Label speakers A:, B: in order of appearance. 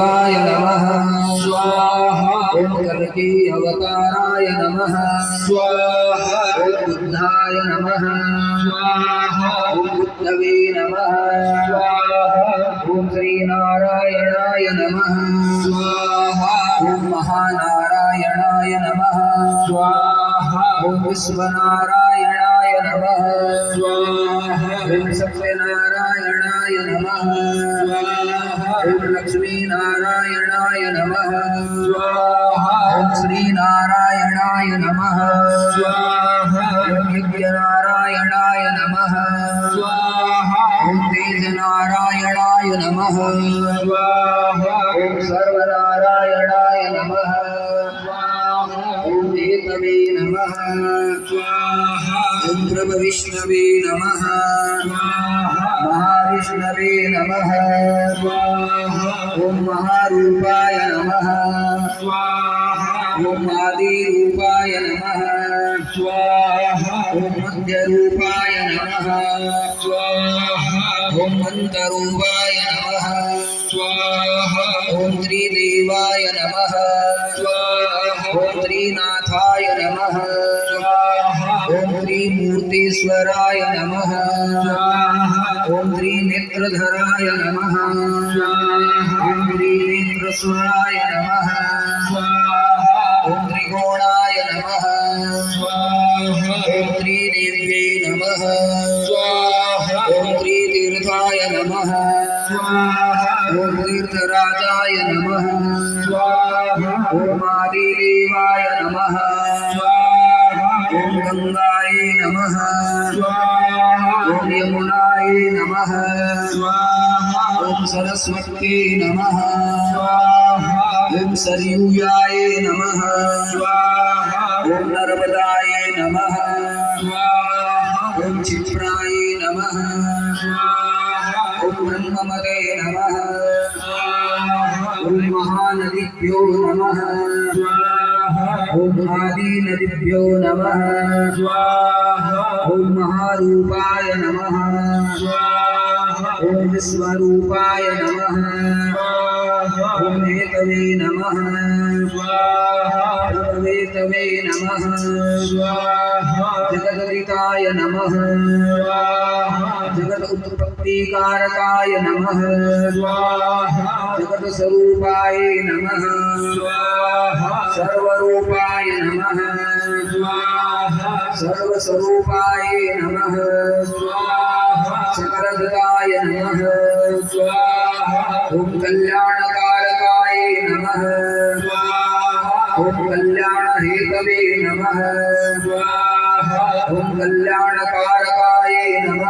A: नमः स्वाहा। ओम कल्की अवताराय नमः स्वाहा। ओम बुद्धाय नमः स्वाहा। ओम बुद्धवे नमः स्वाहा। ओम श्री नारायणाय नमः स्वाहा। ओम महानारायणाय नमः स्वाहा। ओम विश्वनारायणाय नमः स्वाहा। ओम सत्यनारायणाय नमः स्वाहा। ओम लक्ष्मी नारायणाय नमः स्वाहा। ओम श्री नारायणाय नमः स्वाहा। ओम यज्ञ नारायणाय नमः स्वाहा। ओम तेज नारायणाय नमः स्वाहा। ओम सर्व नारायणाय नमः स्वाहा। ओम हेतवे नमः स्वाहा। ओम ब्रह्म विष्णवे नमः स्वाहा। महाविष्णवे नमः स्वाहा। ओम महारूपाय नमः स्वाहा। ओम आदिरूपाय नमः स्वाहा। ओम मध्यरूपाय नमः स्वाहा। ओम अन्तरूपाय नमः स्वाहा। ओम त्रिदेवाय नमः स्वाहा। ओम त्रिनाथाय नमः स्वाहा। ओम त्रिमूर्तीश्वराय नमः स्वाहा। ओम त्रिनेत्रधराय नमः स्वाहा। ओम त्रिनेत्रस्वराय नमः स्वाहा। ओम त्रिकोणाय नमः स्वाहा। ओम त्रिदेव्यै नमः स्वाहा। ओम त्रितीर्थाय नमः स्वाहा। ओम तीर्थराजाय नमः स्वाहा। ओम आदिदेवाय नमः स्वाहा। ओम गंगायै नमः स्वाहा। ओम यमुनायै नमः स्वाहा। ओम सरस्वत्यै नमः स्वाहा। ओम सरयूयायै नमः स्वाहा। ओम नर्मदायै नमः स्वाहा। ओम क्षिप्रायै नमः स्वाहा। ओम ब्रह्ममते नमः स्वाहा। ओम महानदिभ्यो नमः स्वाहा। ओम आदिनदिभ्यो नमः स्वाहा। ओम महारूपाय नमः स्वाहा। ओम विश्वरूपाय नमः स्वाहा। ओम हेतवे नमः स्वाहा। प्रभवेतवे नमः स्वाहा। जगददिताय नमः स्वाहा। जगद उत्पत्तिकारकाय नमः स्वाहा। जगत स्वरूपाय नमः स्वाहा। सर्वरूपाय नमः स्वाहा। सर्वस्वरूपाय नमः स्वाहा। सकलधराय नमः स्वाहा। ओम कल्याणकारकाय नमः स्वाहा। ओम कल्याणहेतवे नमः स्वाहा। ओम कल्याणकारकाय नमः।